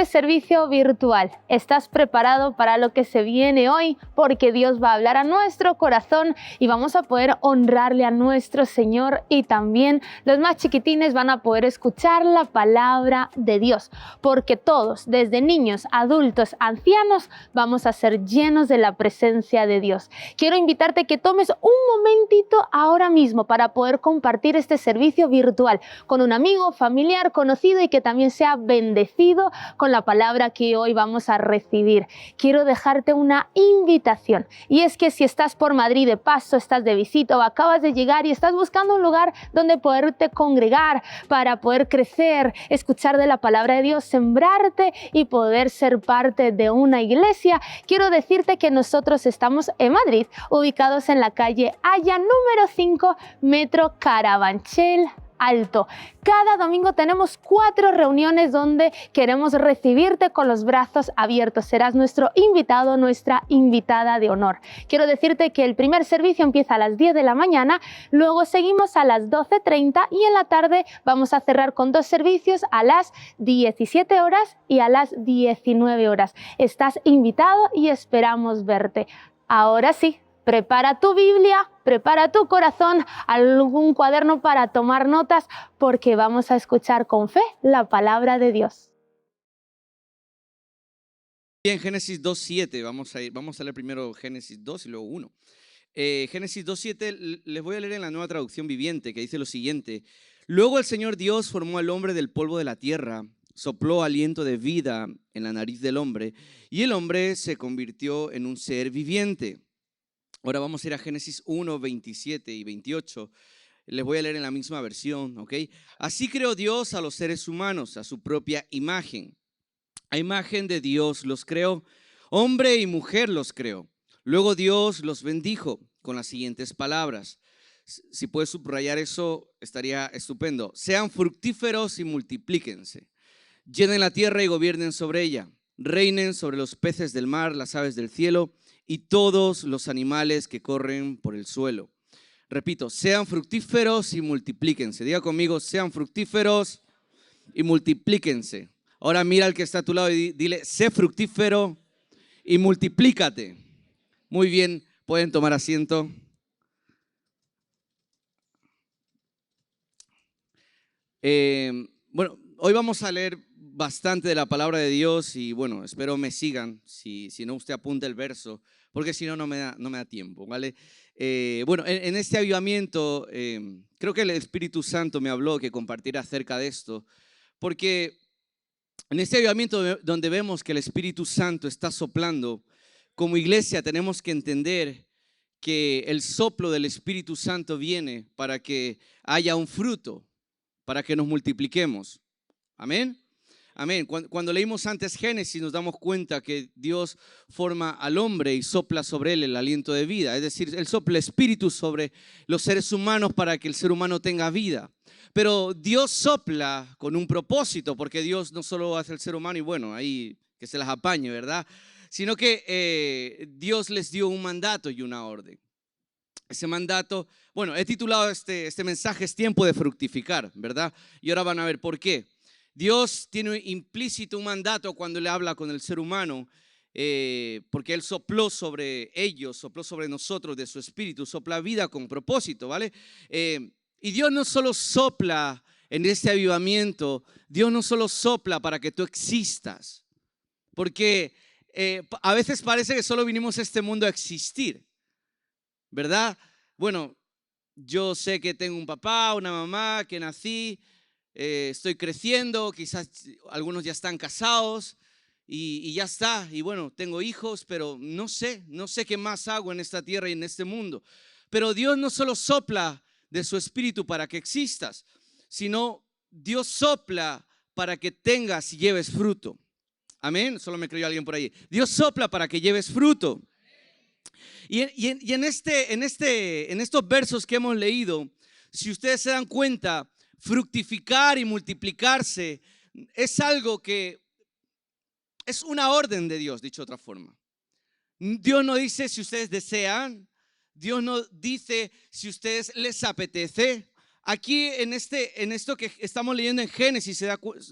este servicio virtual. ¿Estás preparado para lo que se viene hoy? Porque Dios va a hablar a nuestro corazón y vamos a poder honrarle a nuestro Señor, y también los más chiquitines van a poder escuchar la palabra de Dios, porque todos, desde niños, adultos, ancianos, vamos a ser llenos de la presencia de Dios. Quiero invitarte a que tomes un momentito ahora mismo para poder compartir este servicio virtual con un amigo, familiar, conocido, y que también sea bendecido con la palabra que hoy vamos a recibir. Quiero dejarte una invitación, y es que si estás por Madrid de paso, estás de visita o acabas de llegar y estás buscando un lugar donde poderte congregar para poder crecer, escuchar de la palabra de Dios, sembrarte y poder ser parte de una iglesia, quiero decirte que nosotros estamos en Madrid, ubicados en la calle Haya número 5, Metro Carabanchel Alto. Cada domingo tenemos 4 reuniones donde queremos recibirte con los brazos abiertos. Serás nuestro invitado, nuestra invitada de honor. Quiero decirte que el primer servicio empieza a las 10 de la mañana, luego seguimos a las 12:30 y en la tarde vamos a cerrar con 2 servicios a las 17 horas y a las 19 horas. Estás invitado y esperamos verte. Ahora sí, prepara tu Biblia, prepara tu corazón, algún cuaderno para tomar notas, porque vamos a escuchar con fe la palabra de Dios. Bien, Génesis 2:7, vamos a leer primero Génesis 2 y luego 1. Génesis 2:7 les voy a leer en la Nueva Traducción Viviente, que dice lo siguiente: luego el Señor Dios formó al hombre del polvo de la tierra, sopló aliento de vida en la nariz del hombre, y el hombre se convirtió en un ser viviente. Ahora vamos a ir a Génesis 1, 27 y 28. Les voy a leer en la misma versión, ¿ok? Así creó Dios a los seres humanos, a su propia imagen. A imagen de Dios los creó, hombre y mujer los creó. Luego Dios los bendijo con las siguientes palabras. Si puedes subrayar eso, estaría estupendo. Sean fructíferos y multiplíquense. Llenen la tierra y gobiernen sobre ella. Reinen sobre los peces del mar, las aves del cielo y todos los animales que corren por el suelo. Repito, sean fructíferos y multiplíquense. Diga conmigo, sean fructíferos y multiplíquense. Ahora mira al que está a tu lado y dile, sé fructífero y multiplícate. Muy bien, pueden tomar asiento. Bueno, hoy vamos a leer bastante de la palabra de Dios y bueno, espero me sigan. Si no, usted apunta el verso, porque si no, no me da tiempo, ¿vale? Bueno, en este avivamiento, creo que el Espíritu Santo me habló que compartiera acerca de esto, porque en este avivamiento donde vemos que el Espíritu Santo está soplando, como iglesia tenemos que entender que el soplo del Espíritu Santo viene para que haya un fruto, para que nos multipliquemos. Amén. Amén. Cuando leímos antes Génesis nos damos cuenta que Dios forma al hombre y sopla sobre él el aliento de vida. Es decir, Él sopla espíritu sobre los seres humanos para que el ser humano tenga vida. Pero Dios sopla con un propósito, porque Dios no solo hace el ser humano y bueno, ahí que se las apañe, ¿verdad? Sino que Dios les dio un mandato y una orden. Ese mandato, bueno, he titulado este mensaje es tiempo de fructificar, ¿verdad? Y ahora van a ver por qué. Dios tiene implícito un mandato cuando le habla con el ser humano, porque Él sopló sobre ellos, sopló sobre nosotros de su espíritu, sopla vida con propósito, ¿vale? Y Dios no solo sopla en este avivamiento, Dios no solo sopla para que tú existas, porque a veces parece que solo vinimos a este mundo a existir, ¿verdad? Bueno, yo sé que tengo un papá, una mamá, que nací, estoy creciendo, quizás algunos ya están casados y ya está. Y bueno, tengo hijos, pero no sé qué más hago en esta tierra y en este mundo. Pero Dios no solo sopla de su espíritu para que existas, sino Dios sopla para que tengas y lleves fruto. Amén. Solo me creyó alguien por ahí. Dios sopla para que lleves fruto. Y en estos versos que hemos leído, si ustedes se dan cuenta, fructificar y multiplicarse es algo que es una orden de Dios, dicho de otra forma. Dios no dice si ustedes desean, Dios no dice si ustedes les apetece. aquí en esto que estamos leyendo en Génesis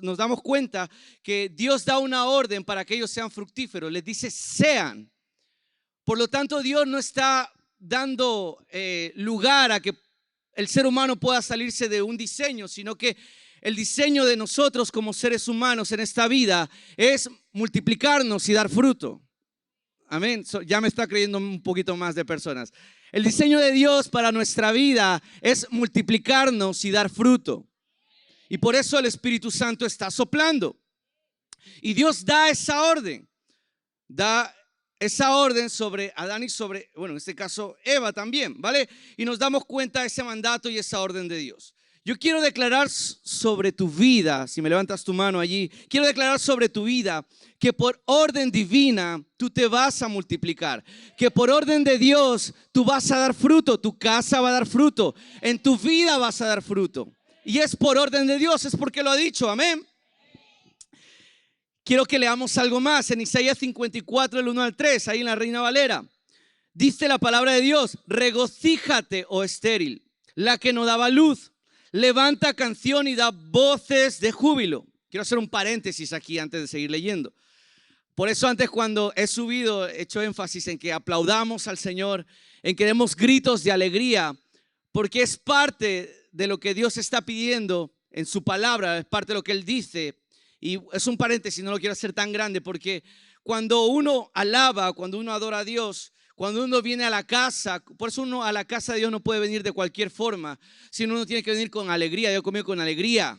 nos damos cuenta que Dios da una orden para que ellos sean fructíferos. Les dice sean. Por lo tanto, Dios no está dando lugar a que el ser humano pueda salirse de un diseño, sino que el diseño de nosotros como seres humanos en esta vida es multiplicarnos y dar fruto. Amén. Ya me está creyendo un poquito más de personas. El diseño de Dios para nuestra vida es multiplicarnos y dar fruto. Y por eso el Espíritu Santo está soplando. Y Dios da esa orden. Da esa orden sobre Adán y sobre, bueno, en este caso Eva también, ¿vale? Y nos damos cuenta de ese mandato y esa orden de Dios. Yo quiero declarar sobre tu vida, si me levantas tu mano allí, quiero declarar sobre tu vida que por orden divina tú te vas a multiplicar, que por orden de Dios tú vas a dar fruto, tu casa va a dar fruto, en tu vida vas a dar fruto. Y es por orden de Dios, es porque lo ha dicho, amén. Quiero que leamos algo más en Isaías 54, del 1 al 3, ahí en la Reina Valera. Dice la palabra de Dios: regocíjate, oh estéril, la que no daba luz. Levanta canción y da voces de júbilo. Quiero hacer un paréntesis aquí antes de seguir leyendo. Por eso antes, cuando he subido, he hecho énfasis en que aplaudamos al Señor, en que demos gritos de alegría, porque es parte de lo que Dios está pidiendo en su palabra, es parte de lo que Él dice. Y es un paréntesis, no lo quiero hacer tan grande, porque cuando uno alaba, cuando uno adora a Dios, cuando uno viene a la casa, por eso uno a la casa de Dios no puede venir de cualquier forma, sino uno tiene que venir con alegría. Yo comí con alegría,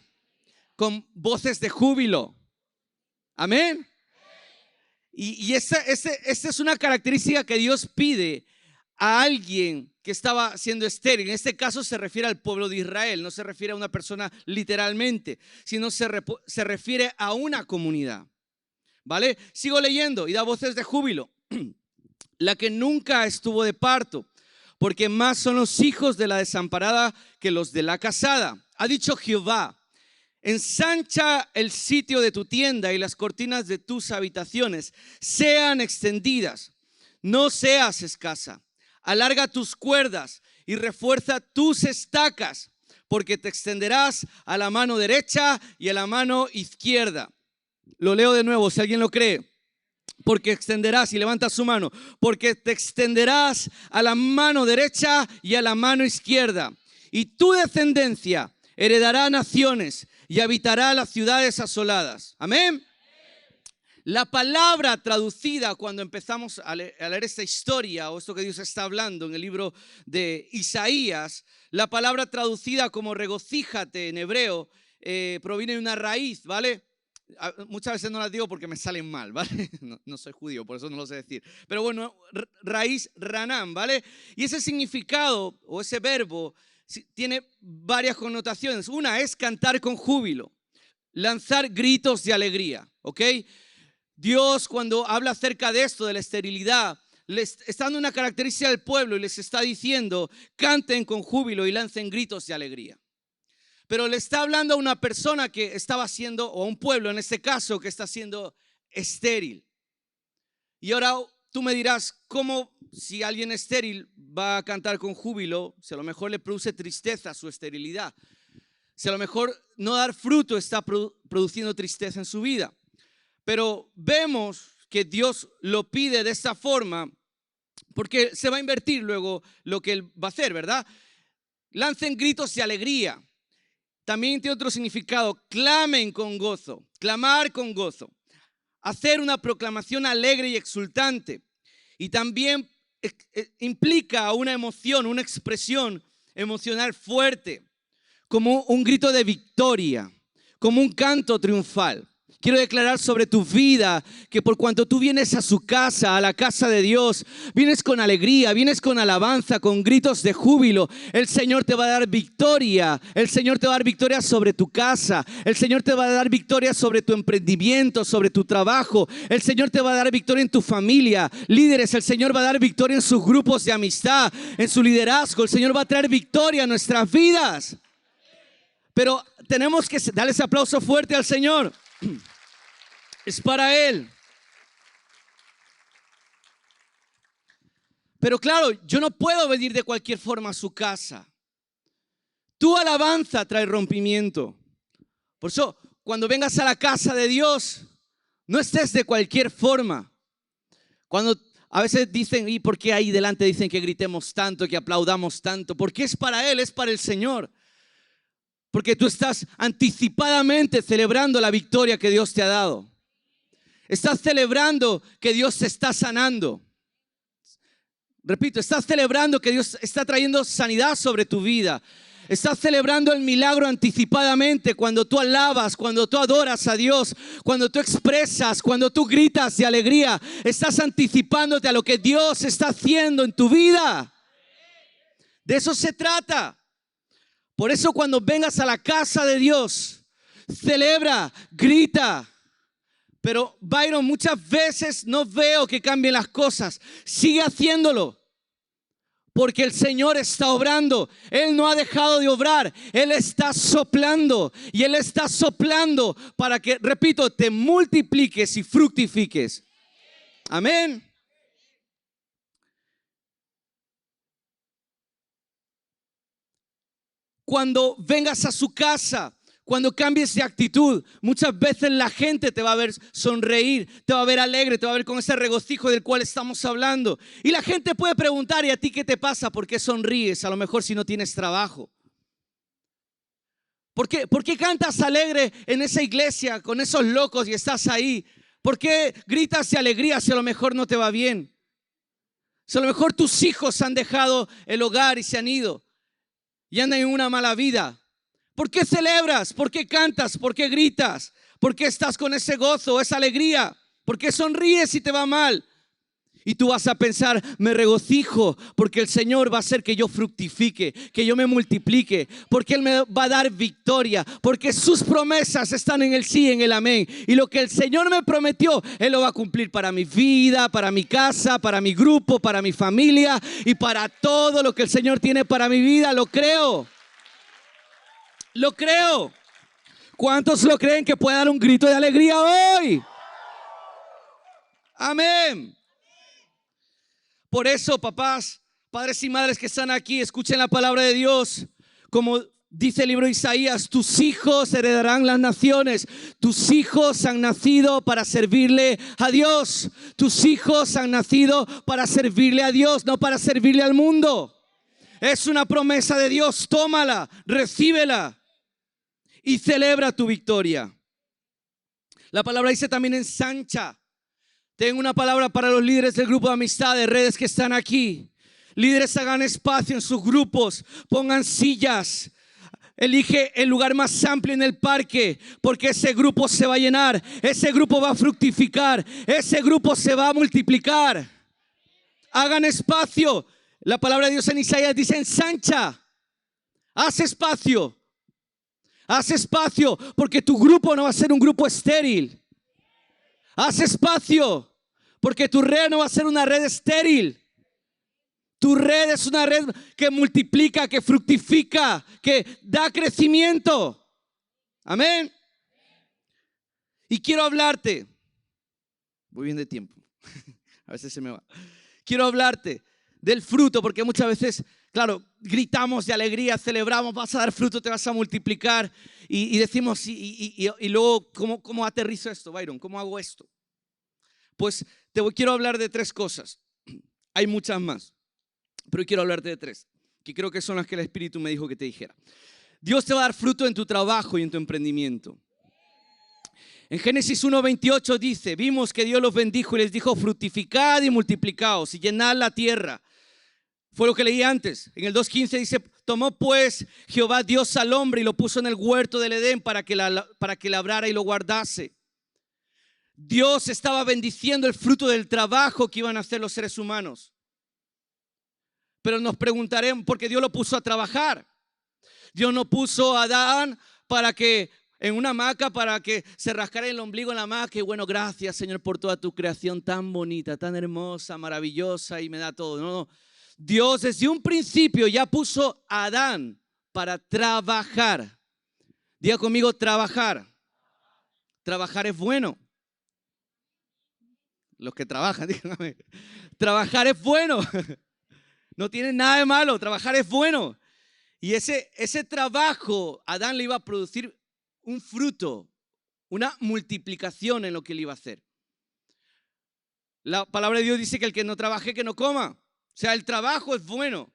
con voces de júbilo. Amén. Y esta es una característica que Dios pide a alguien que estaba siendo estéril. En este caso se refiere al pueblo de Israel, no se refiere a una persona literalmente, sino se refiere a una comunidad. ¿Vale? Sigo leyendo y da voces de júbilo. La que nunca estuvo de parto, porque más son los hijos de la desamparada que los de la casada. Ha dicho Jehová: ensancha el sitio de tu tienda y las cortinas de tus habitaciones sean extendidas. No seas escasa. Alarga tus cuerdas y refuerza tus estacas, porque te extenderás a la mano derecha y a la mano izquierda. Lo leo de nuevo si alguien lo cree. Porque extenderás, y levanta su mano, porque te extenderás a la mano derecha y a la mano izquierda. Y tu descendencia heredará naciones y habitará las ciudades asoladas. Amén. La palabra traducida cuando empezamos a leer esta historia o esto que Dios está hablando en el libro de Isaías, la palabra traducida como regocíjate en hebreo proviene de una raíz, ¿vale? Muchas veces no las digo porque me salen mal, ¿vale? No soy judío, por eso no lo sé decir. Pero bueno, raíz ranam, ¿vale? Y ese significado o ese verbo tiene varias connotaciones. Una es cantar con júbilo, lanzar gritos de alegría, ¿ok? Dios, cuando habla acerca de esto, de la esterilidad, les está dando una característica al pueblo y les está diciendo: canten con júbilo y lancen gritos de alegría. Pero le está hablando a una persona que estaba siendo, o a un pueblo en este caso, que está siendo estéril. Y ahora tú me dirás, ¿cómo si alguien estéril va a cantar con júbilo? Si a lo mejor le produce tristeza su esterilidad. Si a lo mejor no dar fruto está produciendo tristeza en su vida. Pero vemos que Dios lo pide de esta forma porque se va a invertir luego lo que Él va a hacer, ¿verdad? Lancen gritos de alegría. También tiene otro significado: clamen con gozo, clamar con gozo, hacer una proclamación alegre y exultante. Y también implica una emoción, una expresión emocional fuerte, como un grito de victoria, como un canto triunfal. Quiero declarar sobre tu vida que por cuanto tú vienes a su casa, a la casa de Dios, vienes con alegría, vienes con alabanza, con gritos de júbilo, el Señor te va a dar victoria. El Señor te va a dar victoria sobre tu casa. El Señor te va a dar victoria sobre tu emprendimiento, sobre tu trabajo. El Señor te va a dar victoria en tu familia. Líderes, el Señor va a dar victoria en sus grupos de amistad, en su liderazgo. El Señor va a traer victoria a nuestras vidas. Pero tenemos que darle ese aplauso fuerte al Señor. Es para Él. Pero claro, yo no puedo venir de cualquier forma a su casa. Tu alabanza trae rompimiento. Por eso, cuando vengas a la casa de Dios, no estés de cualquier forma. Cuando a veces dicen, ¿y por qué ahí delante dicen que gritemos tanto, que aplaudamos tanto? Porque es para Él, es para el Señor. Porque tú estás anticipadamente celebrando la victoria que Dios te ha dado. Estás celebrando que Dios te está sanando. Repito, estás celebrando que Dios está trayendo sanidad sobre tu vida. Estás celebrando el milagro anticipadamente cuando tú alabas, cuando tú adoras a Dios, cuando tú expresas, cuando tú gritas de alegría. Estás anticipándote a lo que Dios está haciendo en tu vida. De eso se trata. Por eso cuando vengas a la casa de Dios, celebra, grita. Pero Byron, muchas veces no veo que cambien las cosas. Sigue haciéndolo. Porque el Señor está obrando. Él no ha dejado de obrar. Él está soplando. Y Él está soplando para que, repito, te multipliques y fructifiques. Amén. Cuando vengas a su casa, cuando cambies de actitud, muchas veces la gente te va a ver sonreír, te va a ver alegre, te va a ver con ese regocijo del cual estamos hablando. Y la gente puede preguntar, ¿y a ti qué te pasa? ¿Por qué sonríes? A lo mejor si no tienes trabajo. ¿Por qué cantas alegre en esa iglesia con esos locos y estás ahí? ¿Por qué gritas de alegría si a lo mejor no te va bien? Si a lo mejor tus hijos han dejado el hogar y se han ido y andan en una mala vida. ¿Por qué celebras? ¿Por qué cantas? ¿Por qué gritas? ¿Por qué estás con ese gozo, esa alegría? ¿Por qué sonríes si te va mal? Y tú vas a pensar, me regocijo porque el Señor va a hacer que yo fructifique, que yo me multiplique, porque Él me va a dar victoria, porque sus promesas están en el sí, en el amén. Y lo que el Señor me prometió, Él lo va a cumplir para mi vida, para mi casa, para mi grupo, para mi familia y para todo lo que el Señor tiene para mi vida. Lo creo. Lo creo. ¿Cuántos lo creen que pueda dar un grito de alegría hoy? Amén. Por eso, papás, padres y madres que están aquí, escuchen la palabra de Dios. Como dice el libro de Isaías, tus hijos heredarán las naciones. Tus hijos han nacido para servirle a Dios. Tus hijos han nacido para servirle a Dios, no para servirle al mundo. Es una promesa de Dios, tómala, recíbela y celebra tu victoria. La palabra dice también ensancha. Tengo una palabra para los líderes del grupo de amistad de redes que están aquí. Líderes, hagan espacio en sus grupos, pongan sillas. Elige el lugar más amplio en el parque, porque ese grupo se va a llenar, ese grupo va a fructificar, ese grupo se va a multiplicar. Hagan espacio. La palabra de Dios en Isaías dice ensancha. Haz espacio. Haz espacio, porque tu grupo no va a ser un grupo estéril. Haz espacio, porque tu red no va a ser una red estéril. Tu red es una red que multiplica, que fructifica, que da crecimiento. Amén. Y quiero hablarte. Voy bien de tiempo. A veces se me va. Quiero hablarte del fruto, porque muchas veces, claro, gritamos de alegría, celebramos, vas a dar fruto, te vas a multiplicar. Y decimos, y luego, ¿cómo aterrizo esto, Byron? ¿Cómo hago esto? Pues quiero hablar de 3 cosas. Hay muchas más, pero quiero hablarte de 3, que creo que son las que el Espíritu me dijo que te dijera. Dios te va a dar fruto en tu trabajo y en tu emprendimiento. En Génesis 1:28 dice, vimos que Dios los bendijo y les dijo, fructificad y multiplicaos y llenad la tierra. Fue lo que leí antes. En el 2:15 dice, tomó pues Jehová Dios al hombre y lo puso en el huerto del Edén para que labrara y lo guardase. Dios estaba bendiciendo el fruto del trabajo que iban a hacer los seres humanos. Pero nos preguntaremos, porque Dios lo puso a trabajar. Dios no puso a Adán para que en una hamaca, para que se rascara el ombligo en la hamaca. Y bueno, gracias Señor por toda tu creación tan bonita, tan hermosa, maravillosa y me da todo. No. Dios desde un principio ya puso a Adán para trabajar. Diga conmigo, trabajar. Trabajar es bueno. Los que trabajan, díganme. Trabajar es bueno. No tiene nada de malo, trabajar es bueno. Y ese trabajo, Adán le iba a producir un fruto, una multiplicación en lo que él iba a hacer. La palabra de Dios dice que el que no trabaje, que no coma. O sea, el trabajo es bueno.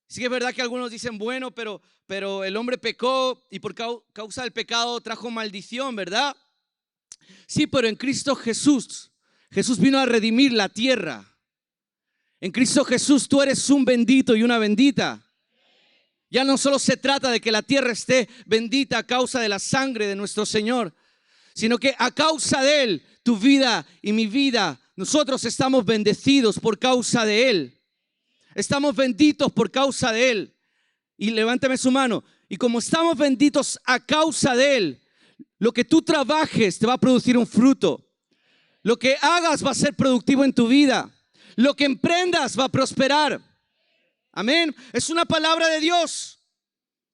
Sí que es verdad que algunos dicen, bueno, pero el hombre pecó y por causa del pecado trajo maldición, ¿verdad? Sí, pero en Cristo Jesús vino a redimir la tierra. En Cristo Jesús tú eres un bendito y una bendita. Ya no solo se trata de que la tierra esté bendita a causa de la sangre de nuestro Señor, sino que a causa de Él, tu vida y mi vida, nosotros estamos bendecidos por causa de Él. Estamos benditos por causa de Él. Y levántame su mano. Y como estamos benditos a causa de Él, lo que tú trabajes te va a producir un fruto. Lo que hagas va a ser productivo en tu vida. Lo que emprendas va a prosperar. Amén. Es una palabra de Dios.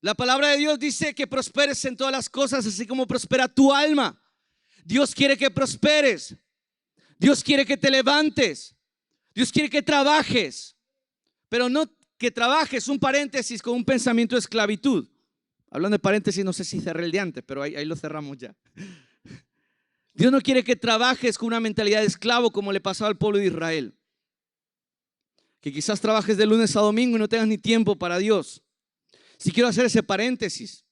La palabra de Dios dice que prosperes en todas las cosas, así como prospera tu alma. Dios quiere que prosperes. Dios quiere que te levantes. Dios quiere que trabajes. Pero no que trabajes, un paréntesis, con un pensamiento de esclavitud. Hablando de paréntesis, no sé si cerré el de antes, pero ahí lo cerramos ya. Dios no quiere que trabajes con una mentalidad de esclavo como le pasaba al pueblo de Israel. Que quizás trabajes de lunes a domingo y no tengas ni tiempo para Dios. Si quiero hacer ese paréntesis,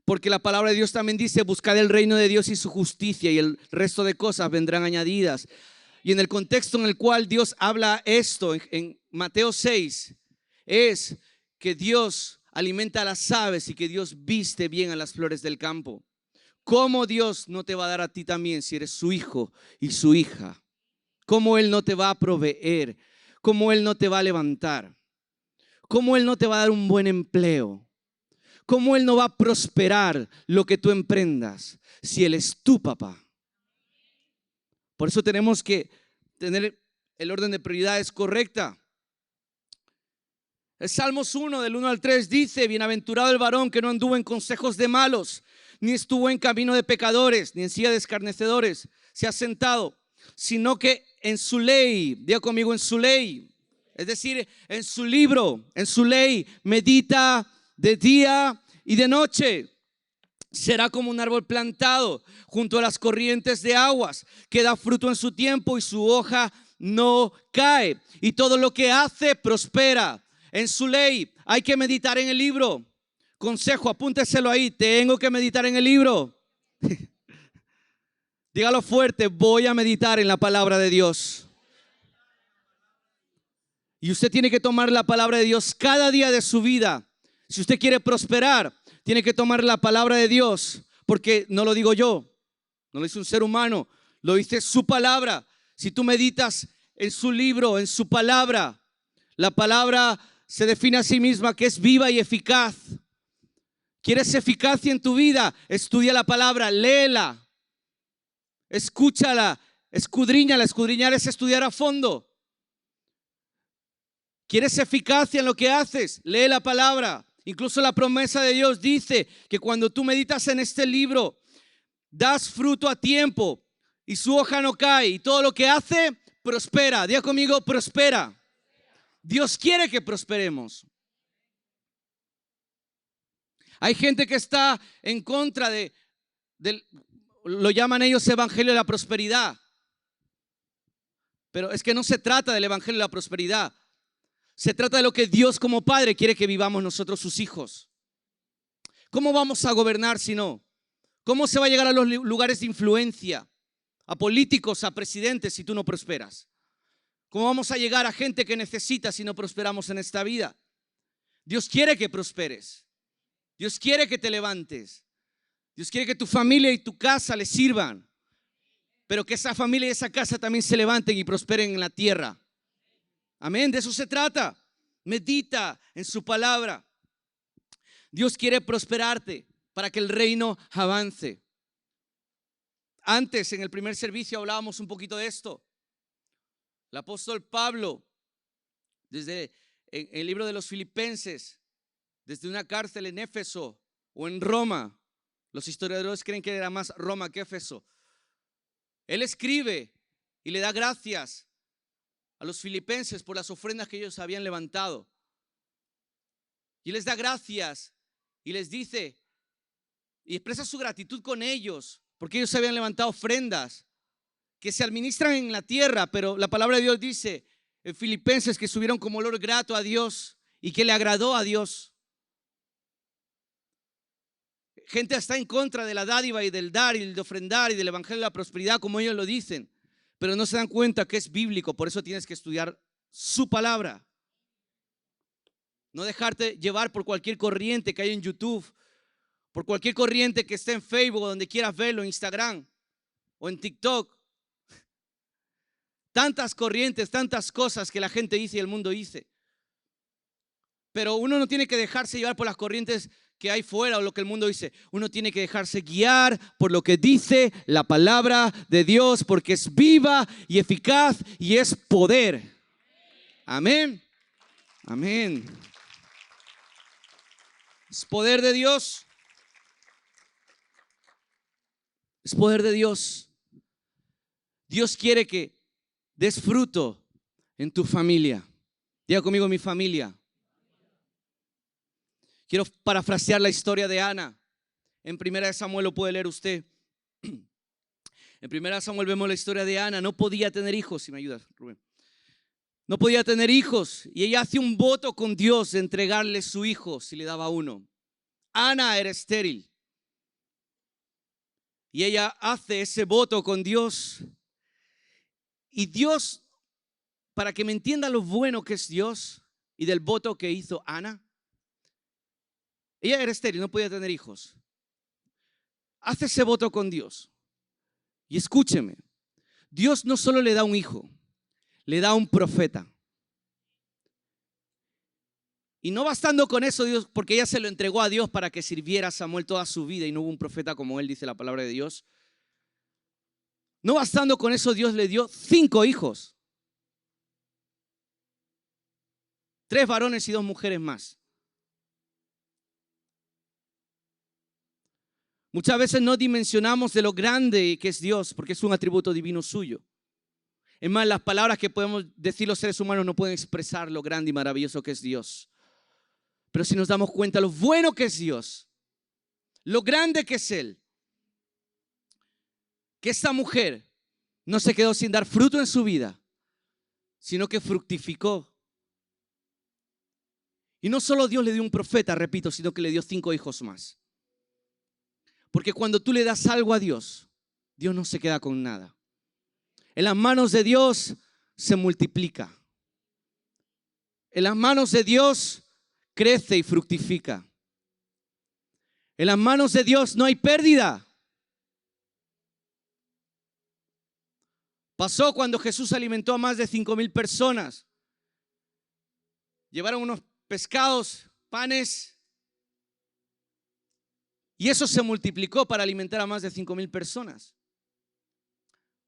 porque la palabra de Dios también dice, buscad el reino de Dios y su justicia y el resto de cosas vendrán añadidas. Y en el contexto en el cual Dios habla esto, en Mateo 6, es que Dios alimenta a las aves y que Dios viste bien a las flores del campo. ¿Cómo Dios no te va a dar a ti también si eres su hijo y su hija? ¿Cómo Él no te va a proveer? ¿Cómo Él no te va a levantar? ¿Cómo Él no te va a dar un buen empleo? ¿Cómo Él no va a prosperar lo que tú emprendas si Él es tu papá? Por eso tenemos que tener el orden de prioridades correcta. El Salmos 1 del 1 al 3 dice, bienaventurado el varón que no anduvo en consejos de malos, ni estuvo en camino de pecadores, ni en silla de escarnecedores se ha sentado, sino que en su ley, diga conmigo, en su ley, es decir, en su libro, en su ley, medita de día y de noche. Será como un árbol plantado junto a las corrientes de aguas, que da fruto en su tiempo y su hoja no cae. Y todo lo que hace prospera. En su ley hay que meditar en el libro. Consejo, apúnteselo ahí. Tengo que meditar en el libro. Dígalo fuerte, voy a meditar en la palabra de Dios. Y usted tiene que tomar la palabra de Dios cada día de su vida. Si usted quiere prosperar, tiene que tomar la palabra de Dios, porque no lo digo yo, no lo dice un ser humano, lo dice su palabra. Si tú meditas en su libro, en su palabra, la palabra se define a sí misma que es viva y eficaz. ¿Quieres eficacia en tu vida? Estudia la palabra, léela, escúchala, escudriñala. Escudriñar es estudiar a fondo. ¿Quieres eficacia en lo que haces? Lee la palabra. Incluso la promesa de Dios dice que cuando tú meditas en este libro, das fruto a tiempo y su hoja no cae y todo lo que hace prospera. Diga conmigo, prospera. Dios quiere que prosperemos. Hay gente que está en contra lo llaman ellos evangelio de la prosperidad. Pero es que no se trata del evangelio de la prosperidad. Se trata de lo que Dios como Padre quiere que vivamos nosotros, sus hijos. ¿Cómo vamos a gobernar si no? ¿Cómo se va a llegar a los lugares de influencia? A políticos, a presidentes, si tú no prosperas. ¿Cómo vamos a llegar a gente que necesita si no prosperamos en esta vida? Dios quiere que prosperes. Dios quiere que te levantes. Dios quiere que tu familia y tu casa le sirvan. Pero que esa familia y esa casa también se levanten y prosperen en la tierra. Amén, de eso se trata. Medita en su palabra. Dios quiere prosperarte para que el reino avance. Antes, en el primer servicio, hablábamos un poquito de esto. El apóstol Pablo, desde el libro de los Filipenses, desde una cárcel en Éfeso o en Roma, los historiadores creen que era más Roma que Éfeso. Él escribe y le da gracias a los filipenses por las ofrendas que ellos habían levantado. Y les da gracias y les dice y expresa su gratitud con ellos, porque ellos se habían levantado ofrendas que se administran en la tierra, pero la palabra de Dios dice en Filipenses que subieron como olor grato a Dios y que le agradó a Dios. Gente está en contra de la dádiva y del dar y de ofrendar y del evangelio de la prosperidad, como ellos lo dicen, pero no se dan cuenta que es bíblico. Por eso tienes que estudiar su palabra. No dejarte llevar por cualquier corriente que hay en YouTube, por cualquier corriente que esté en Facebook o donde quieras verlo, en Instagram o en TikTok. Tantas corrientes, tantas cosas que la gente dice y el mundo dice. Pero uno no tiene que dejarse llevar por las corrientes que hay fuera o lo que el mundo dice. Uno tiene que dejarse guiar por lo que dice la palabra de Dios, porque es viva y eficaz y es poder. Amén. Amén. Es poder de Dios. Es poder de Dios. Dios quiere que des fruto en tu familia. Diga conmigo, mi familia. Quiero parafrasear la historia de Ana. En 1 Samuel lo puede leer usted. En 1 Samuel vemos la historia de Ana. No podía tener hijos, si me ayudas, Rubén. No podía tener hijos y ella hace un voto con Dios de entregarle su hijo si le daba uno. Ana era estéril y ella hace ese voto con Dios. Y Dios, para que me entienda lo bueno que es Dios y del voto que hizo Ana, ella era estéril, no podía tener hijos. Hace ese voto con Dios. Y escúcheme, Dios no solo le da un hijo, le da un profeta. Y no bastando con eso, Dios, porque ella se lo entregó a Dios para que sirviera a Samuel toda su vida y no hubo un profeta como él, dice la palabra de Dios. No bastando con eso, Dios le dio 5 hijos. 3 varones y 2 mujeres más. Muchas veces no dimensionamos de lo grande que es Dios, porque es un atributo divino suyo. Es más, las palabras que podemos decir los seres humanos no pueden expresar lo grande y maravilloso que es Dios. Pero si nos damos cuenta lo bueno que es Dios, lo grande que es Él, que esta mujer no se quedó sin dar fruto en su vida, sino que fructificó. Y no solo Dios le dio un profeta, repito, sino que le dio 5 hijos más. Porque cuando tú le das algo a Dios, Dios no se queda con nada. En las manos de Dios se multiplica. En las manos de Dios crece y fructifica. En las manos de Dios no hay pérdida. Pasó cuando Jesús alimentó a más de 5,000 personas. Llevaron unos pescados, panes, y eso se multiplicó para alimentar a más de 5,000 personas.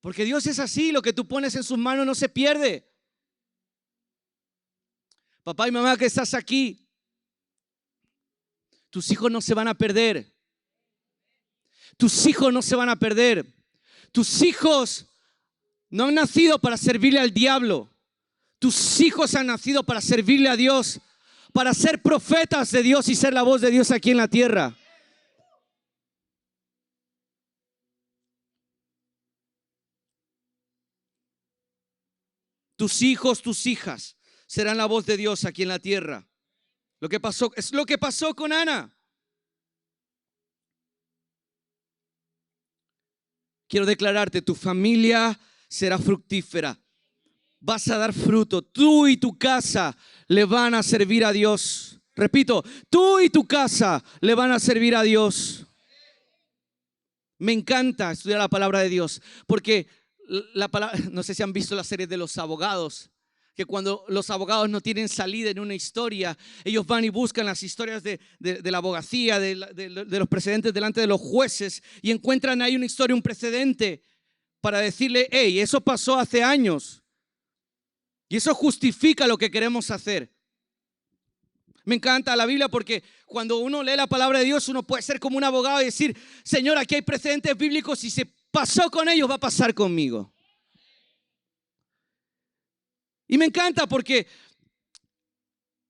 Porque Dios es así, lo que tú pones en sus manos no se pierde. Papá y mamá que estás aquí, tus hijos no se van a perder. Tus hijos no se van a perder. Tus hijos no han nacido para servirle al diablo. Tus hijos han nacido para servirle a Dios, para ser profetas de Dios y ser la voz de Dios aquí en la tierra. Tus hijos, tus hijas serán la voz de Dios aquí en la tierra. Lo que pasó, es lo que pasó con Ana. Quiero declararte, tu familia será fructífera. Vas a dar fruto. Tú y tu casa le van a servir a Dios. Repito, tú y tu casa le van a servir a Dios. Me encanta estudiar la palabra de Dios, porque la palabra, no sé si han visto la serie de los abogados, que cuando los abogados no tienen salida en una historia, ellos van y buscan las historias de la abogacía, de los precedentes delante de los jueces, y encuentran ahí una historia, un precedente, para decirle, hey, eso pasó hace años, y eso justifica lo que queremos hacer. Me encanta la Biblia porque cuando uno lee la palabra de Dios, uno puede ser como un abogado y decir, Señor, aquí hay precedentes bíblicos, si se pasó con ellos, va a pasar conmigo. Y me encanta porque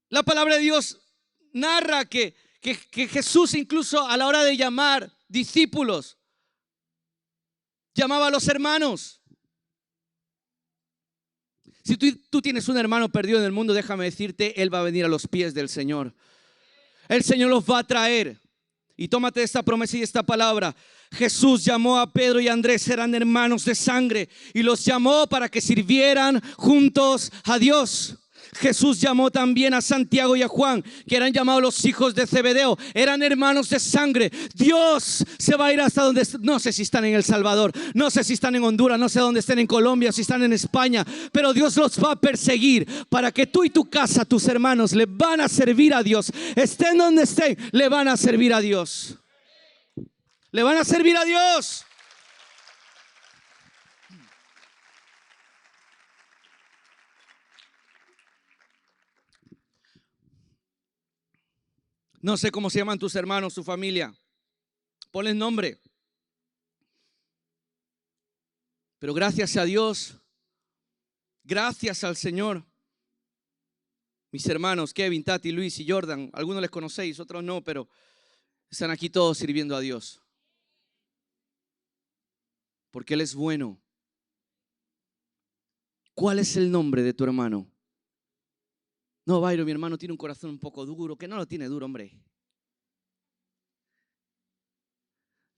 la palabra de Dios narra que Jesús, incluso a la hora de llamar discípulos, llamaba a los hermanos. Si tú tienes un hermano perdido en el mundo, déjame decirte, él va a venir a los pies del Señor. El Señor los va a traer. Y tómate esta promesa y esta palabra. Jesús llamó a Pedro y a Andrés, eran hermanos de sangre, y los llamó para que sirvieran juntos a Dios. Jesús llamó también a Santiago y a Juan, que eran llamados los hijos de Zebedeo, eran hermanos de sangre. Dios se va a ir hasta donde, no sé si están en El Salvador, no sé si están en Honduras, no sé dónde estén, en Colombia, si están en España, pero Dios los va a perseguir para que tú y tu casa, tus hermanos, le van a servir a Dios. Estén donde estén, le van a servir a Dios. Le van a servir a Dios. No sé cómo se llaman tus hermanos, tu familia. Ponles nombre. Pero gracias a Dios, gracias al Señor, mis hermanos Kevin, Tati, Luis y Jordan, algunos les conocéis, otros no, pero están aquí todos sirviendo a Dios. Porque Él es bueno. ¿Cuál es el nombre de tu hermano? No, Byron, mi hermano tiene un corazón un poco duro. Que no lo tiene duro, hombre.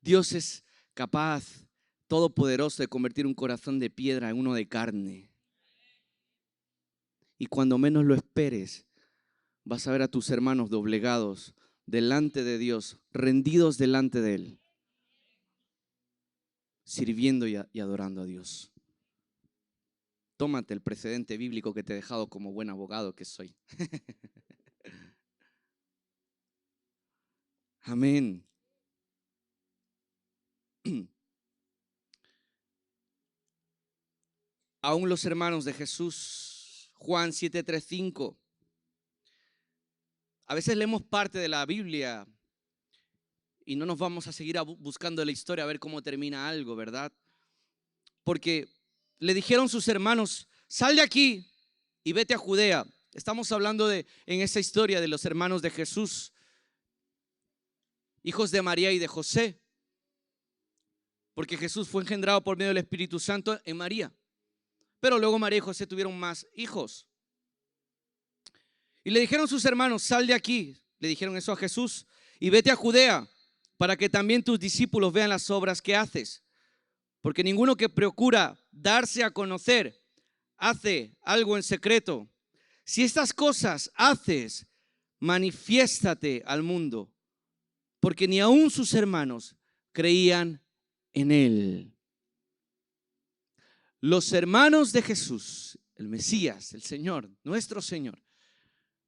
Dios es capaz, todopoderoso, de convertir un corazón de piedra en uno de carne. Y cuando menos lo esperes, vas a ver a tus hermanos doblegados delante de Dios, rendidos delante de Él, sirviendo y adorando a Dios. Tómate el precedente bíblico que te he dejado como buen abogado que soy. Amén. Aún los hermanos de Jesús, Juan 7:35. A veces leemos parte de la Biblia y no nos vamos a seguir buscando la historia a ver cómo termina algo, ¿verdad? Porque le dijeron sus hermanos, sal de aquí y vete a Judea. Estamos hablando en esa historia de los hermanos de Jesús, hijos de María y de José. Porque Jesús fue engendrado por medio del Espíritu Santo en María. Pero luego María y José tuvieron más hijos. Y le dijeron sus hermanos, sal de aquí. Le dijeron eso a Jesús y vete a Judea para que también tus discípulos vean las obras que haces. Porque ninguno que procura darse a conocer hace algo en secreto. Si estas cosas haces, manifiéstate al mundo. Porque ni aun sus hermanos creían en Él. Los hermanos de Jesús, el Mesías, el Señor, nuestro Señor,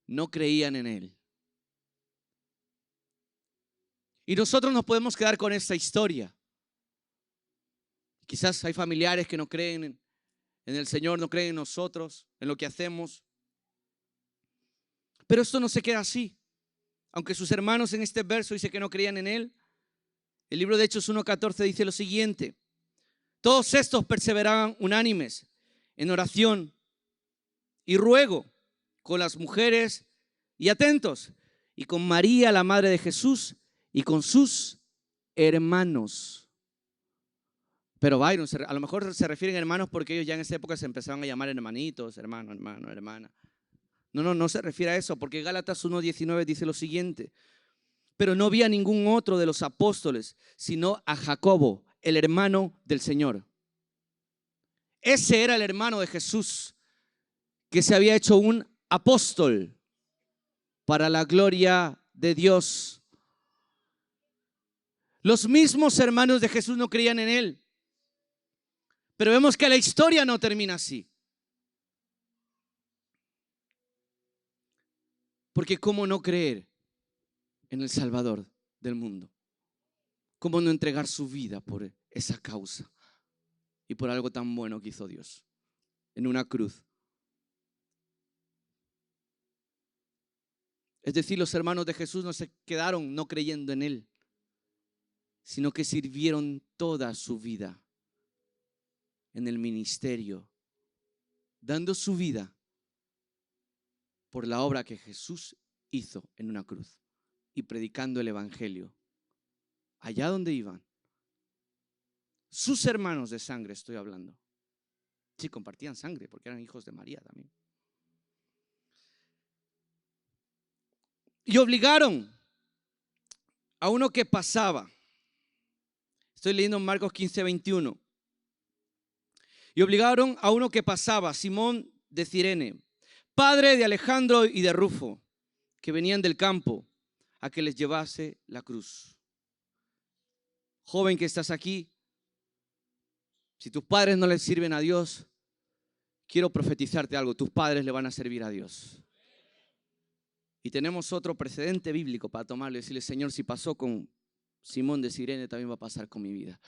no creían en Él. Y nosotros nos podemos quedar con esta historia. Quizás hay familiares que no creen en el Señor, no creen en nosotros, en lo que hacemos. Pero esto no se queda así. Aunque sus hermanos en este verso dice que no creían en Él, el libro de Hechos 1:14 dice lo siguiente: todos estos perseveraban unánimes en oración y ruego con las mujeres y atentos, y con María, la madre de Jesús, y con sus hermanos. Pero Byron, a lo mejor se refieren a hermanos porque ellos ya en esa época se empezaban a llamar hermanitos, hermano, hermano, hermana. No se refiere a eso, porque Gálatas 1:19 dice lo siguiente: pero no vi a ningún otro de los apóstoles, sino a Jacobo, el hermano del Señor. Ese era el hermano de Jesús, que se había hecho un apóstol para la gloria de Dios. Los mismos hermanos de Jesús no creían en Él. Pero vemos que la historia no termina así. Porque ¿cómo no creer en el Salvador del mundo? ¿Cómo no entregar su vida por esa causa y por algo tan bueno que hizo Dios en una cruz? Es decir, los hermanos de Jesús no se quedaron no creyendo en Él, sino que sirvieron toda su vida en el ministerio, dando su vida por la obra que Jesús hizo en una cruz y predicando el evangelio. Allá donde iban, sus hermanos de sangre estoy hablando. Sí, compartían sangre porque eran hijos de María también. Y obligaron a uno que pasaba. Estoy leyendo en Marcos 15:21. Y obligaron a uno que pasaba, Simón de Cirene, padre de Alejandro y de Rufo, que venían del campo, a que les llevase la cruz. Joven que estás aquí, si tus padres no les sirven a Dios, quiero profetizarte algo, tus padres le van a servir a Dios. Y tenemos otro precedente bíblico para tomarlo y decirle, Señor, si pasó con Simón de Cirene, también va a pasar con mi vida.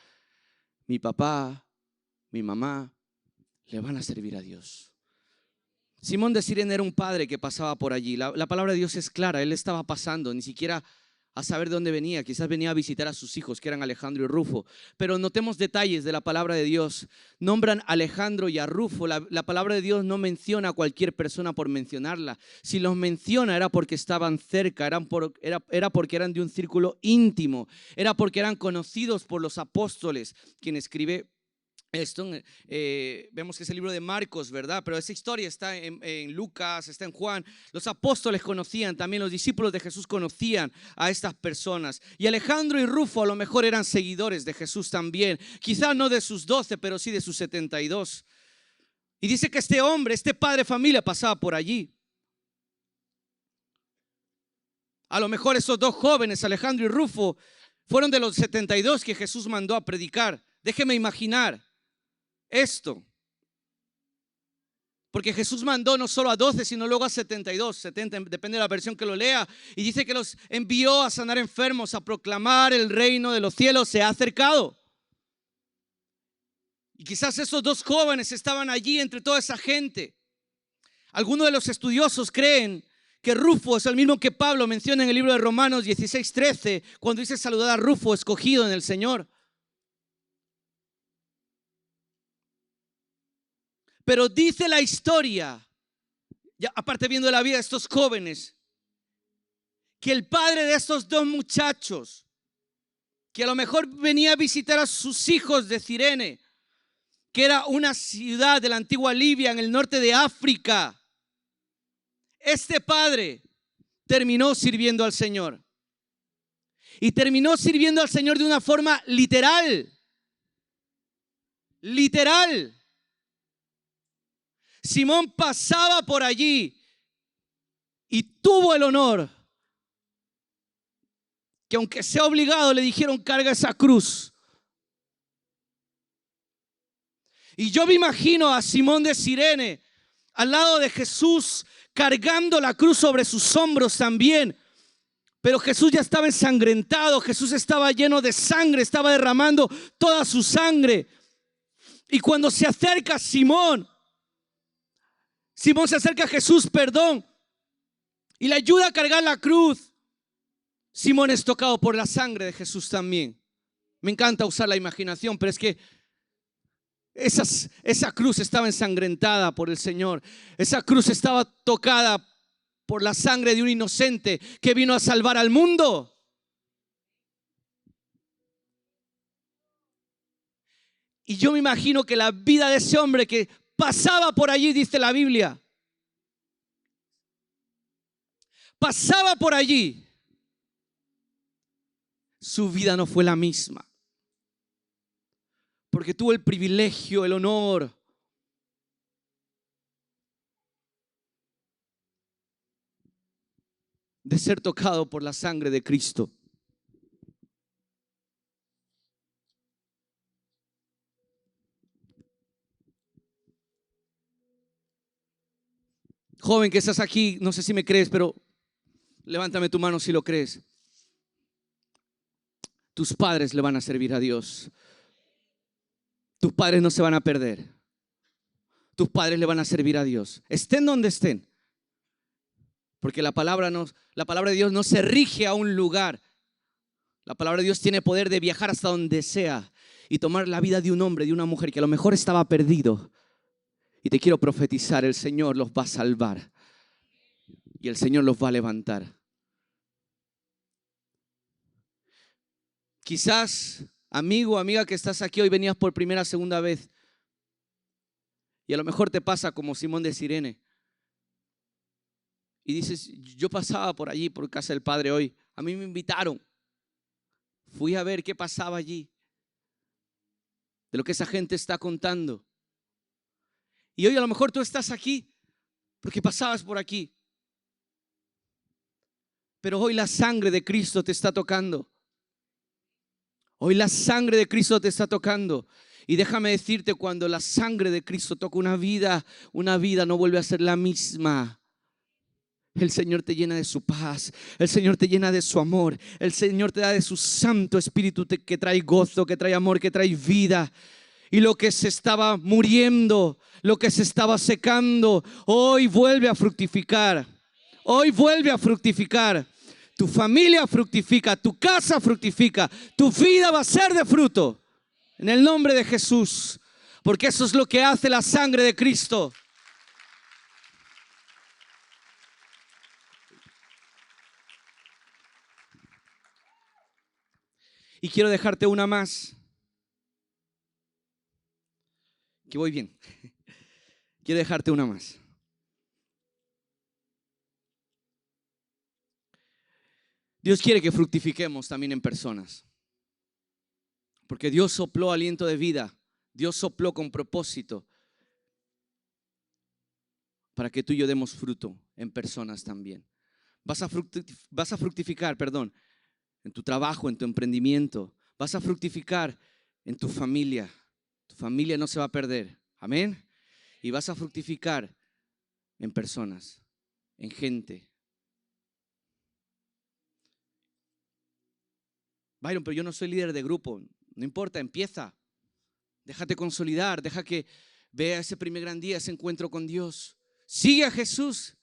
Mi papá, mi mamá, le van a servir a Dios. Simón de Cirene era un padre que pasaba por allí. La palabra de Dios es clara, él estaba pasando, ni siquiera a saber de dónde venía, quizás venía a visitar a sus hijos que eran Alejandro y Rufo, pero notemos detalles de la palabra de Dios. Nombran a Alejandro y a Rufo. La palabra de Dios no menciona a cualquier persona por mencionarla. Si los menciona era porque estaban cerca, era porque eran de un círculo íntimo, era porque eran conocidos por los apóstoles. Quien escribe esto, vemos que es el libro de Marcos, ¿verdad? Pero esa historia está en Lucas, está en Juan. Los apóstoles conocían, también los discípulos de Jesús conocían a estas personas. Y Alejandro y Rufo a lo mejor eran seguidores de Jesús también. Quizás no de sus 12, pero sí de sus 72. Y dice que este hombre, este padre de familia pasaba por allí. A lo mejor esos dos jóvenes, Alejandro y Rufo, fueron de los 72 que Jesús mandó a predicar. Déjeme imaginar esto, porque Jesús mandó no solo a 12, sino luego a 72, 70, depende de la versión que lo lea, y dice que los envió a sanar enfermos, a proclamar el reino de los cielos se ha acercado. Y quizás esos dos jóvenes estaban allí entre toda esa gente. Algunos de los estudiosos creen que Rufo es el mismo que Pablo menciona en el libro de Romanos 16:13, cuando dice saludar a Rufo, escogido en el Señor. Pero dice la historia, ya aparte viendo la vida de estos jóvenes, que el padre de estos dos muchachos, que a lo mejor venía a visitar a sus hijos de Cirene, que era una ciudad de la antigua Libia en el norte de África, este padre terminó sirviendo al Señor. Y terminó sirviendo al Señor de una forma literal. Literal. Simón pasaba por allí y tuvo el honor que aunque sea obligado le dijeron carga esa cruz. Y yo me imagino a Simón de Cirene al lado de Jesús cargando la cruz sobre sus hombros también. Pero Jesús ya estaba ensangrentado, Jesús estaba lleno de sangre, estaba derramando toda su sangre. Y cuando se acerca Simón se acerca a Jesús, y le ayuda a cargar la cruz. Simón es tocado por la sangre de Jesús también. Me encanta usar la imaginación, pero es que esa cruz estaba ensangrentada por el Señor. Esa cruz estaba tocada por la sangre de un inocente que vino a salvar al mundo. Y yo me imagino que la vida de ese hombre que pasaba por allí, dice la Biblia, pasaba por allí, su vida no fue la misma, porque tuvo el privilegio, el honor de ser tocado por la sangre de Cristo. Joven que estás aquí, no sé si me crees, pero levántame tu mano si lo crees. Tus padres le van a servir a Dios. Tus padres no se van a perder. Tus padres le van a servir a Dios. Estén donde estén. Porque la palabra de Dios no se rige a un lugar. La palabra de Dios tiene poder de viajar hasta donde sea y tomar la vida de un hombre, de una mujer que a lo mejor estaba perdido. Y te quiero profetizar, el Señor los va a salvar. y el Señor los va a levantar. Quizás, amigo, amiga que estás aquí hoy, venías por primera, segunda vez. Y a lo mejor te pasa como Simón de Cirene. Y dices, yo pasaba por allí, por casa del Padre hoy. A mí me invitaron. Fui a ver qué pasaba allí. De lo que esa gente está contando. Y hoy a lo mejor tú estás aquí porque pasabas por aquí. Pero hoy la sangre de Cristo te está tocando. Hoy la sangre de Cristo te está tocando. Y déjame decirte, cuando la sangre de Cristo toca una vida no vuelve a ser la misma. El Señor te llena de su paz, el Señor te llena de su amor, el Señor te da de su Santo Espíritu que trae gozo, que trae amor, que trae vida. Y lo que se estaba muriendo, lo que se estaba secando, hoy vuelve a fructificar. Hoy vuelve a fructificar. Tu familia fructifica, tu casa fructifica, tu vida va a ser de fruto. En el nombre de Jesús, porque eso es lo que hace la sangre de Cristo. Y quiero dejarte una más. Que voy bien. Quiero dejarte una más. Dios quiere que fructifiquemos también en personas. Porque Dios sopló aliento de vida. Dios sopló con propósito. Para que tú y yo demos fruto en personas también. Vas a fructificar, en tu trabajo, en tu emprendimiento. Vas a fructificar en tu familia. Tu familia no se va a perder. Amén. Y vas a fructificar en personas, en gente. Byron, pero yo no soy líder de grupo. No importa, empieza. Déjate consolidar, deja que vea ese primer gran día, ese encuentro con Dios. Sigue a Jesús,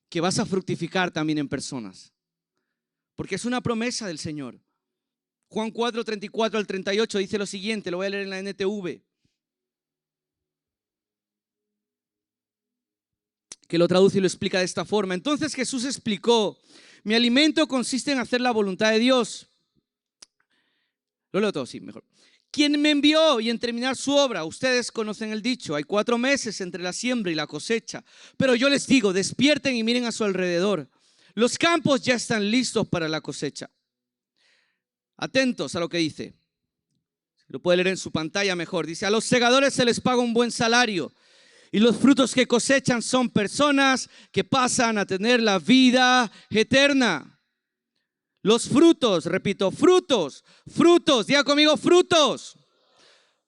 que vas a fructificar también en personas. Porque es una promesa del Señor. Juan 4, 34 al 38 dice lo siguiente, lo voy a leer en la NTV. Que lo traduce y lo explica de esta forma. Entonces Jesús explicó, mi alimento consiste en hacer la voluntad de Dios. Lo leo todo así, mejor. Quien me envió y en terminar su obra. Ustedes conocen el dicho, hay 4 meses entre la siembra y la cosecha. Pero yo les digo, despierten y miren a su alrededor. Los campos ya están listos para la cosecha. Atentos a lo que dice. Lo puede leer en su pantalla mejor. Dice, a los segadores se les paga un buen salario. Y los frutos que cosechan son personas que pasan a tener la vida eterna. Los frutos, repito, frutos, diga conmigo, frutos.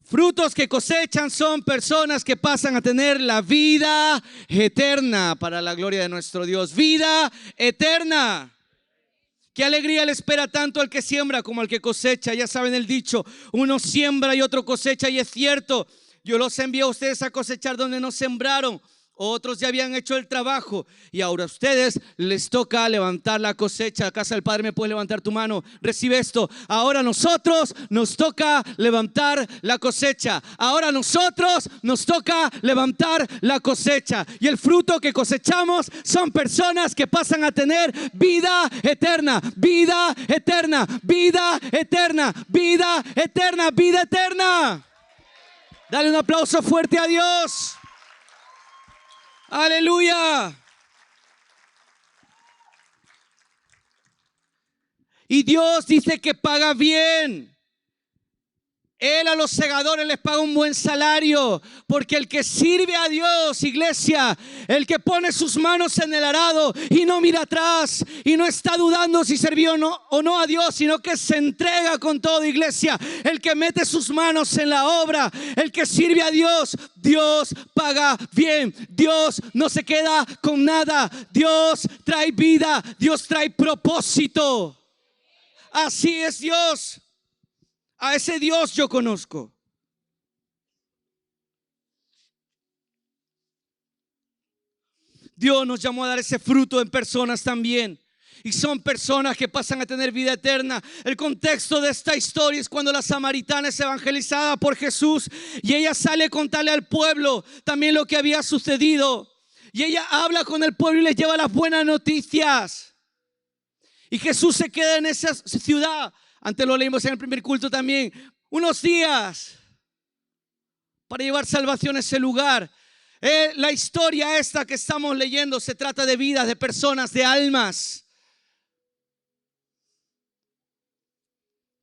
Frutos que cosechan son personas que pasan a tener la vida eterna para la gloria de nuestro Dios. Vida eterna. Qué alegría le espera tanto al que siembra como al que cosecha. Ya saben el dicho, uno siembra y otro cosecha, y es cierto. Yo los envié a ustedes a cosechar donde no sembraron. Otros ya habían hecho el trabajo y ahora a ustedes les toca levantar la cosecha. Casa del Padre, ¿me puedes levantar tu mano? Recibe esto. Ahora a nosotros nos toca levantar la cosecha. Ahora a nosotros nos toca levantar la cosecha. Y el fruto que cosechamos son personas que pasan a tener vida eterna. Vida eterna. Vida eterna. Vida eterna. Vida eterna. Dale un aplauso fuerte a Dios. Aleluya. Y Dios dice que paga bien. Él a los segadores les paga un buen salario, porque el que sirve a Dios, iglesia, el que pone sus manos en el arado y no mira atrás y no está dudando si sirvió o no a Dios, sino que se entrega con todo, iglesia, el que mete sus manos en la obra, el que sirve a Dios, Dios paga bien. Dios no se queda con nada. Dios trae vida, Dios trae propósito. Así es Dios. A ese Dios yo conozco. Dios nos llamó a dar ese fruto en personas también. Y son personas que pasan a tener vida eterna. El contexto de esta historia es cuando la samaritana es evangelizada por Jesús y ella sale a contarle al pueblo también lo que había sucedido. Y ella habla con el pueblo y les lleva las buenas noticias. Y Jesús se queda en esa ciudad. Antes lo leímos en el primer culto también. Unos días para llevar salvación a ese lugar. La historia esta que estamos leyendo se trata de vidas, de personas, de almas.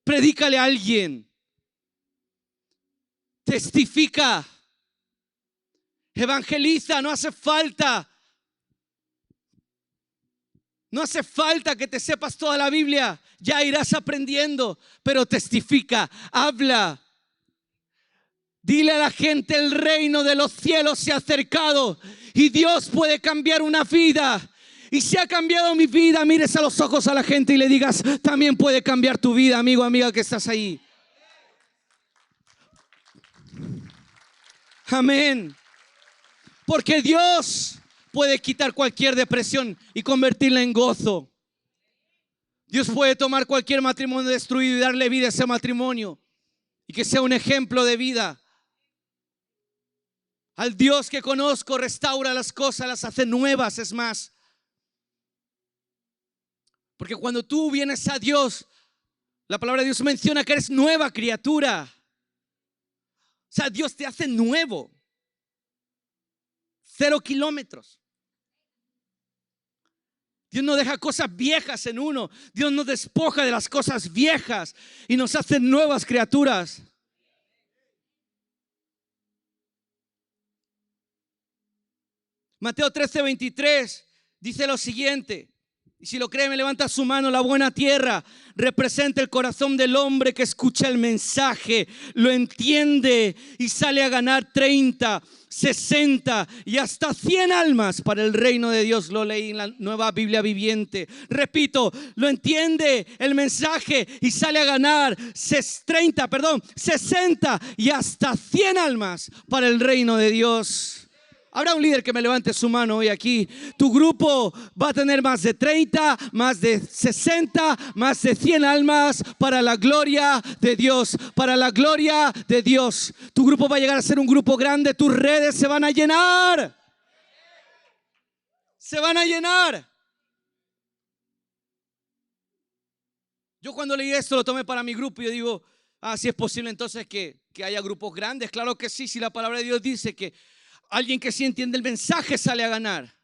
Predícale a alguien. Testifica. Evangeliza, no hace falta. No hace falta que te sepas toda la Biblia. Ya irás aprendiendo, pero testifica, habla. Dile a la gente, el reino de los cielos se ha acercado y Dios puede cambiar una vida. Y si ha cambiado mi vida, mires a los ojos a la gente y le digas, también puede cambiar tu vida, amigo, amiga que estás ahí. Amén. Porque Dios puede quitar cualquier depresión y convertirla en gozo. Dios puede tomar cualquier matrimonio destruido y darle vida a ese matrimonio. Y que sea un ejemplo de vida. Al Dios que conozco restaura las cosas, las hace nuevas, es más. Porque cuando tú vienes a Dios, la palabra de Dios menciona que eres nueva criatura. O sea, Dios te hace nuevo. 0 kilómetros. Dios no deja cosas viejas en uno. Dios nos despoja de las cosas viejas y nos hace nuevas criaturas. Mateo 13:23 dice lo siguiente. Y si lo cree, me levanta su mano. La buena tierra representa el corazón del hombre que escucha el mensaje, lo entiende y sale a ganar 30, 60 y hasta 100 almas para el reino de Dios. Lo leí en la Nueva Biblia Viviente. Repito, lo entiende el mensaje y sale a ganar 60 y hasta 100 almas para el reino de Dios. Habrá un líder que me levante su mano hoy aquí. Tu grupo va a tener más de 30, más de 60, más de 100 almas para la gloria de Dios. Para la gloria de Dios. Tu grupo va a llegar a ser un grupo grande. Tus redes se van a llenar. Se van a llenar. Yo cuando leí esto lo tomé para mi grupo y yo digo, si es posible entonces que haya grupos grandes. Claro que sí, si la palabra de Dios dice que alguien que sí entiende el mensaje sale a ganar.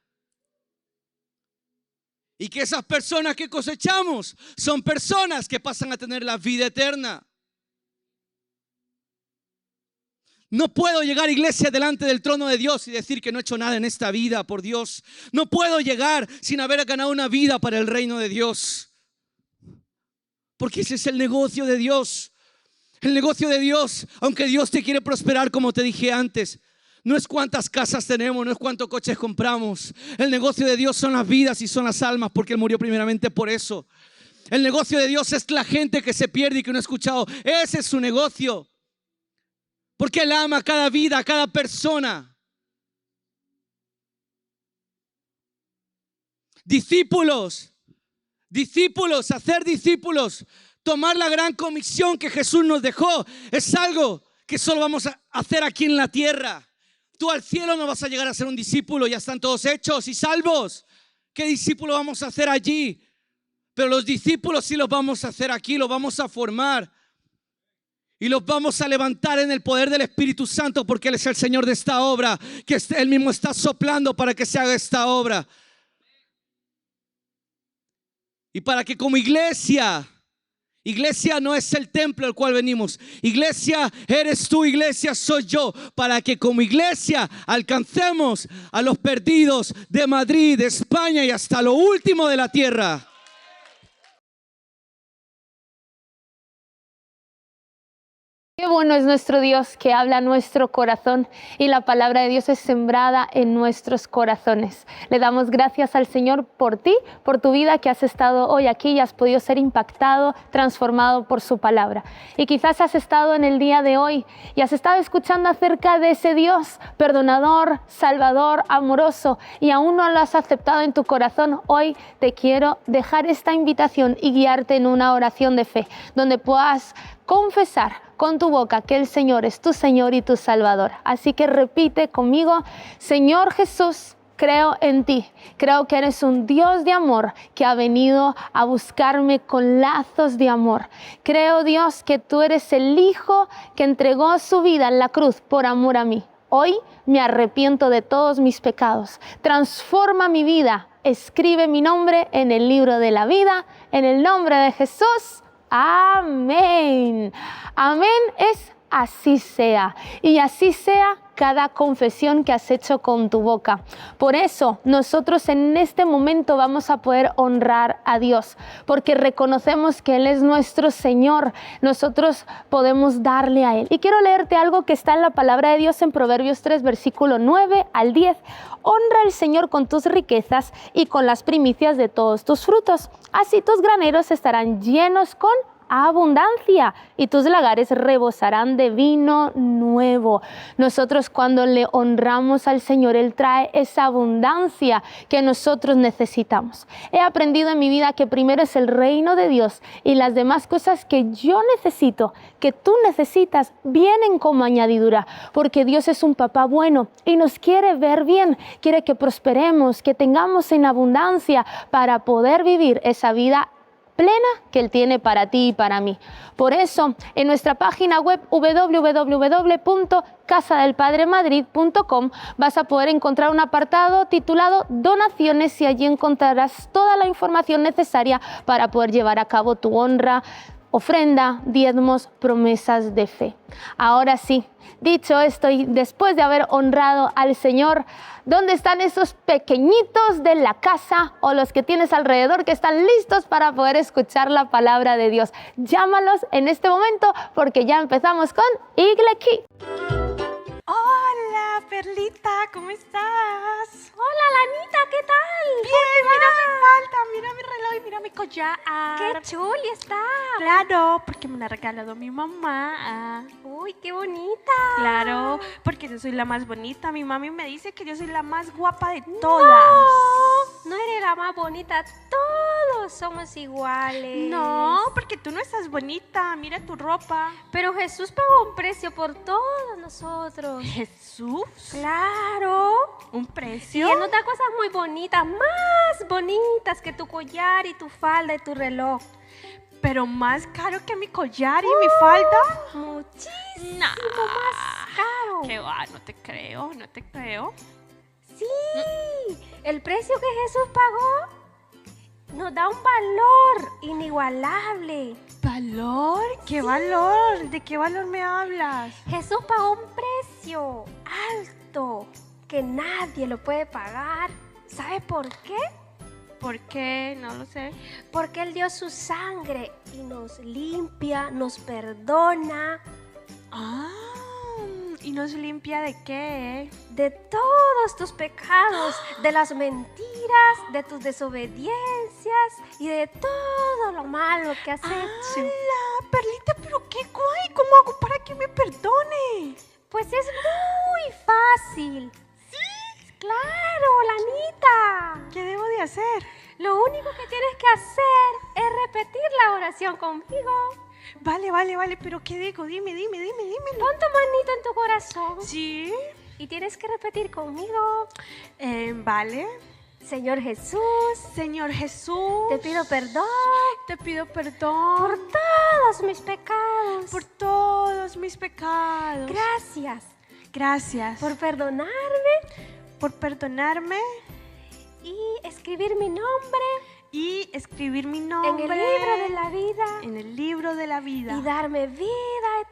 Y que esas personas que cosechamos son personas que pasan a tener la vida eterna. No puedo llegar, iglesia, delante del trono de Dios y decir que no he hecho nada en esta vida por Dios. No puedo llegar sin haber ganado una vida para el reino de Dios. Porque ese es el negocio de Dios. El negocio de Dios, aunque Dios te quiere prosperar, como te dije antes, no es cuántas casas tenemos, no es cuántos coches compramos. El negocio de Dios son las vidas y son las almas, porque Él murió primeramente por eso. El negocio de Dios es la gente que se pierde y que no ha escuchado. Ese es su negocio. Porque Él ama a cada vida, a cada persona. Discípulos, hacer discípulos. Tomar la gran comisión que Jesús nos dejó es algo que solo vamos a hacer aquí en la tierra. Tú al cielo no vas a llegar a ser un discípulo, ya están todos hechos y salvos. ¿Qué discípulo vamos a hacer allí? Pero los discípulos sí los vamos a hacer aquí, los vamos a formar. Y los vamos a levantar en el poder del Espíritu Santo, porque Él es el Señor de esta obra, que Él mismo está soplando para que se haga esta obra. Y para que como iglesia no es el templo al cual venimos. Iglesia eres tú, iglesia soy yo. Para que como iglesia alcancemos a los perdidos de Madrid, de España y hasta lo último de la tierra. Qué bueno es nuestro Dios que habla a nuestro corazón y la palabra de Dios es sembrada en nuestros corazones. Le damos gracias al Señor por ti, por tu vida que has estado hoy aquí y has podido ser impactado, transformado por su palabra. Y quizás has estado en el día de hoy y has estado escuchando acerca de ese Dios perdonador, salvador, amoroso y aún no lo has aceptado en tu corazón. Hoy te quiero dejar esta invitación y guiarte en una oración de fe donde puedas confesar con tu boca que el Señor es tu Señor y tu Salvador. Así que repite conmigo: Señor Jesús, creo en ti. Creo que eres un Dios de amor que ha venido a buscarme con lazos de amor. Creo, Dios, que tú eres el Hijo que entregó su vida en la cruz por amor a mí. Hoy me arrepiento de todos mis pecados. Transforma mi vida. Escribe mi nombre en el libro de la vida. En el nombre de Jesús. Amén. Amén es así sea. Y así sea cada confesión que has hecho con tu boca. Por eso nosotros en este momento vamos a poder honrar a Dios, porque reconocemos que Él es nuestro Señor. Nosotros podemos darle a Él. Y quiero leerte algo que está en la palabra de Dios en Proverbios 3, versículo 9 al 10. Honra al Señor con tus riquezas y con las primicias de todos tus frutos. Así tus graneros estarán llenos con abundancia y tus lagares rebosarán de vino nuevo. Nosotros cuando le honramos al Señor, Él trae esa abundancia que nosotros necesitamos. He aprendido en mi vida que primero es el reino de Dios y las demás cosas que yo necesito, que tú necesitas, vienen como añadidura, porque Dios es un papá bueno y nos quiere ver bien, quiere que prosperemos, que tengamos en abundancia para poder vivir esa vida plena que Él tiene para ti y para mí. Por eso, en nuestra página web www.casadelpadremadrid.com vas a poder encontrar un apartado titulado Donaciones y allí encontrarás toda la información necesaria para poder llevar a cabo tu honra, ofrenda, diezmos, promesas de fe. Ahora sí, dicho esto y después de haber honrado al Señor, ¿dónde están esos pequeñitos de la casa o los que tienes alrededor que están listos para poder escuchar la palabra de Dios? Llámalos en este momento porque ya empezamos con Igleki. Hola, Perlita, ¿cómo estás? Hola, Lanita, ¿qué tal? Bien, mira mi falda, mira mi reloj y mira mi collar. ¡Qué chuli está! Claro, porque me la ha regalado mi mamá. ¡Uy, qué bonita! Claro, porque yo soy la más bonita. Mi mami me dice que yo soy la más guapa de todas. No eres la más bonita, todos somos iguales. No, porque tú no estás bonita, mira tu ropa. Pero Jesús pagó un precio por todos nosotros. ¿Jesús? ¡Claro! ¿Un Y precio? Él nos da cosas muy bonitas, más bonitas que tu collar y tu falda y tu reloj. Pero más caro que mi collar y mi falda. Muchísimo Nah. más caro. ¿Qué va? No te creo, no te creo. Sí, el precio que Jesús pagó nos da un valor inigualable. ¿Valor? ¿Qué valor? ¿De qué valor me hablas? Jesús pagó un precio alto que nadie lo puede pagar. ¿Sabe por qué? ¿Por qué? No lo sé. Porque Él dio su sangre y nos limpia, nos perdona ¿y nos limpia de qué? de todos tus pecados, de las mentiras, de tus desobediencias y de todo lo malo que has hecho. ¡Hala! Perlita, pero qué guay. ¿Cómo hago para que me perdone? Pues es muy fácil. ¡Sí! ¡Claro, Lanita! ¿Qué debo de hacer? Lo único que tienes que hacer es repetir la oración conmigo. Vale, pero ¿qué digo? Dímelo. Pon tu manito en tu corazón ¿Sí? y tienes que repetir conmigo. Vale. Señor Jesús, Señor Jesús, te pido perdón te pido por perdón todos mis pecados. por todos mis pecados. Gracias Gracias por perdonarme por perdonarme y escribir mi nombre y escribir mi en nombre el libro de la vida en el libro de la vida y darme vida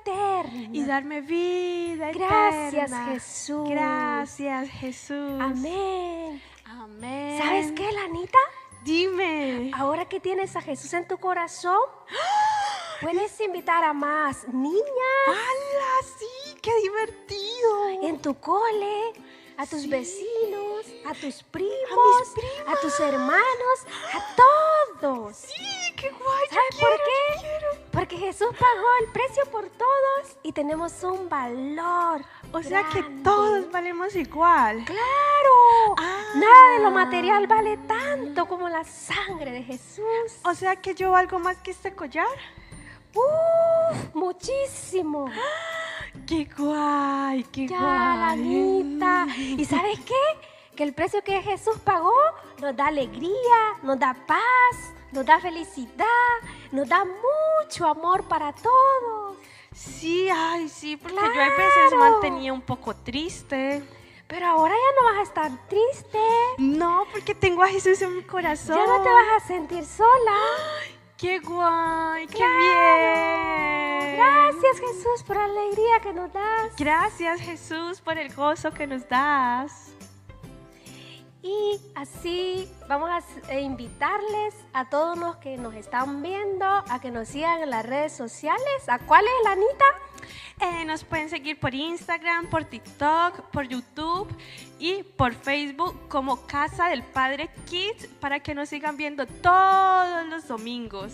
eterna. y darme vida Gracias, eterna. Jesús. Gracias, Jesús. Amén. Amén. ¿Sabes qué, Lanita? Dime. Ahora que tienes a Jesús en tu corazón, puedes invitar a más niñas ¡Hala! Sí, qué divertido. en tu cole, a tus vecinos, a tus primos, mis primas. a tus hermanos, a todos. Sí, qué guay. yo ¿Sabes por quiero, qué? yo quiero. Porque Jesús pagó el precio por todos y tenemos un valor. O sea que grande. todos valemos igual. ¡Claro! Ah. Nada de lo material vale tanto como la sangre de Jesús. O sea que yo valgo más que este collar. ¡Uf! Muchísimo. ¡Qué guay! ¡Qué Ya, guay! Lanita. ¿Y sabes qué? que el precio que Jesús pagó nos da alegría, nos da paz, nos da felicidad, nos da mucho amor para todos. Sí, ay, sí, porque yo a Claro. veces me mantenía un poco triste. Pero ahora ya no vas a estar triste, No, porque tengo a Jesús en mi corazón. ya no te vas a sentir sola. ¡Qué guay! ¡Qué Claro. bien! Gracias, Jesús, por la alegría que nos das. Gracias, Jesús, por el gozo que nos das. Y así vamos a invitarles a todos los que nos están viendo a que nos sigan en las redes sociales. ¿A cuáles, Lanita? Nos pueden seguir por Instagram, por TikTok, por YouTube y por Facebook como Casa del Padre Kids para que nos sigan viendo todos los domingos.